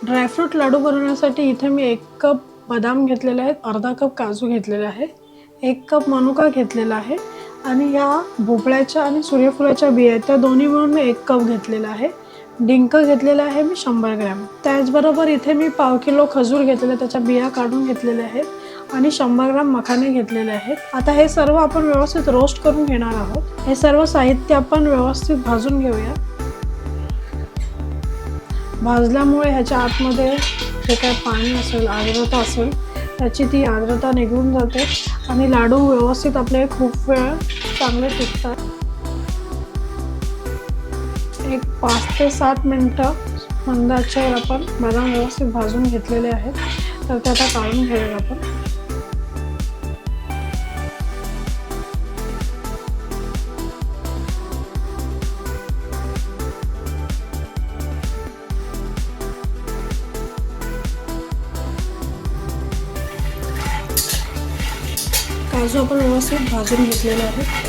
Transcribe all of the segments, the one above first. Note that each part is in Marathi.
ड्रायफ्रूट लाडू बनवण्यासाठी इथे मी 1 कप बदाम घेतलेले आहेत, अर्धा कप काजू घेतलेले आहे, 1 कप मनुका घेतलेला आहे आणि या भोपळ्याच्या आणि सूर्यफुलाच्या बिया आहेत त्या दोन्ही मिळून मी 1 कप घेतलेला आहे. डिंक घेतलेला आहे मी 100 ग्रॅम. त्याचबरोबर इथे मी पाव किलो खजूर घेतलेला, त्याच्या बिया काढून घेतलेल्या आहेत आणि 100 ग्रॅम मखाने घेतलेले आहेत. आता हे सर्व आपण व्यवस्थित रोस्ट करून घेणार आहोत. हे सर्व साहित्य आपण व्यवस्थित भाजून घेऊया. भाजल्यामुळे ह्याच्या आतमध्ये जे काय पाणी असेल, आर्द्रता असेल, त्याची ती आर्द्रता निघून जाते आणि लाडू व्यवस्थित आपले खूप वेळ चांगले टिकतात. एक 5 ते 7 मिनिटं मंद आचेवर आपण बदाम व्यवस्थित भाजून घेतलेले आहेत. तर ते आता काढून घेऊया आपण. काजू आपण व्यवस्थित भाजून घेतलेले आहेत.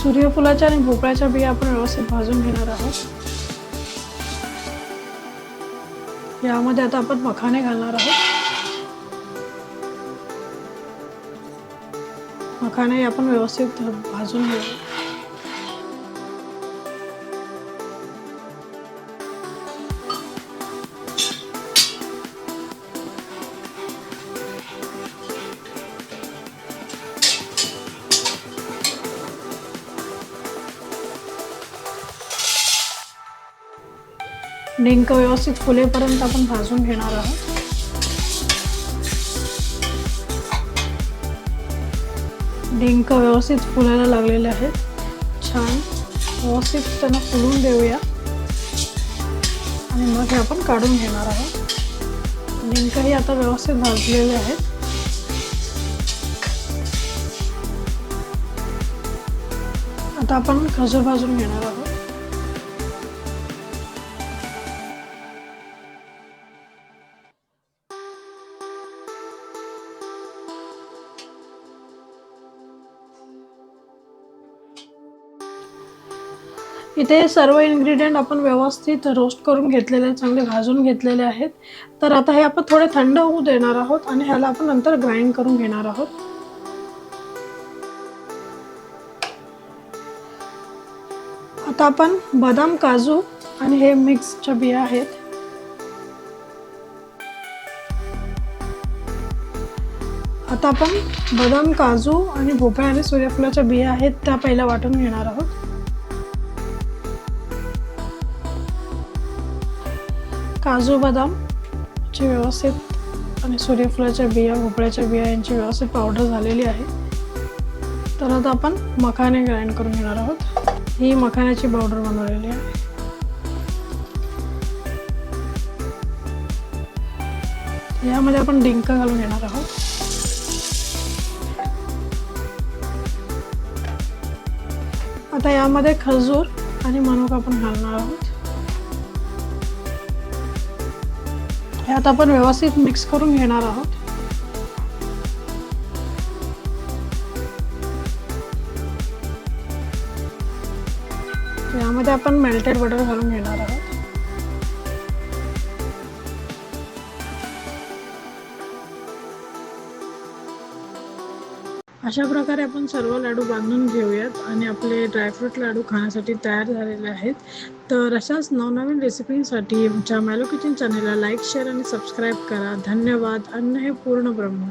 सूर्यफुलाच्या आणि भोपळ्याच्या बिया आपण व्यवस्थित भाजून घेणार आहोत. यामध्ये आता आपण मखाने घालणार आहोत. मखाने आपण व्यवस्थित भाजून घेऊया. डिंक व्यवस्थित फुलेपर्यंत आपण भाजून घेणार आहोत. डिंक व्यवस्थित फुलायला लागलेले आहेत. छान व्यवस्थित त्यांना फुलून देऊया आणि मग हे आपण काढून घेणार आहोत. डिंकही आता व्यवस्थित भाजलेले आहेत. आता आपण खजूर भाजून घेणार आहोत. इथे सर्व इन्ग्रेडियंट आपण व्यवस्थित रोस्ट करून घेतलेले आहेत, चांगले भाजून घेतलेले आहेत. तर आता हे आपण थोडे थंड होऊ देणार आहोत आणि ह्याला आपण नंतर ग्राइंड करून घेणार आहोत. आता आपण बदाम, काजू आणि हे मिक्सच्या बिया आहेत. आता आपण बदाम, काजू आणि भोपळा आणि सूर्यफुलाच्या बिया आहेत त्या पहिला वाटून घेणार आहोत. काजू बदामची व्यवस्थित आणि सूर्यफुलाच्या बिया, भोपळ्याच्या बिया यांची व्यवस्थित पावडर झालेली आहे. तर आता आपण मखाने ग्राइंड करून घेणार आहोत. ही मखाण्याची पावडर बनवलेली आहे. यामध्ये आपण डिंक घालून घेणार आहोत. आता यामध्ये खजूर आणि मनुका आपण घालणार आहोत. यात आपण व्यवस्थित मिक्स करून घेणार आहोत. यामध्ये आपण मेल्टेड बटर घालून घेणार आहोत. अशा प्रकारे आपण सर्व लाडू बांधून घेऊयात आणि आपले ड्रायफ्रूट लाडू खाण्यासाठी तयार झालेले आहेत. तर अशाच नवनवीन रेसिपींसाठी आमच्या मॅलो किचन चॅनलला लाईक, शेअर आणि सबस्क्राईब करा. धन्यवाद. अन्न हे पूर्ण ब्रह्म.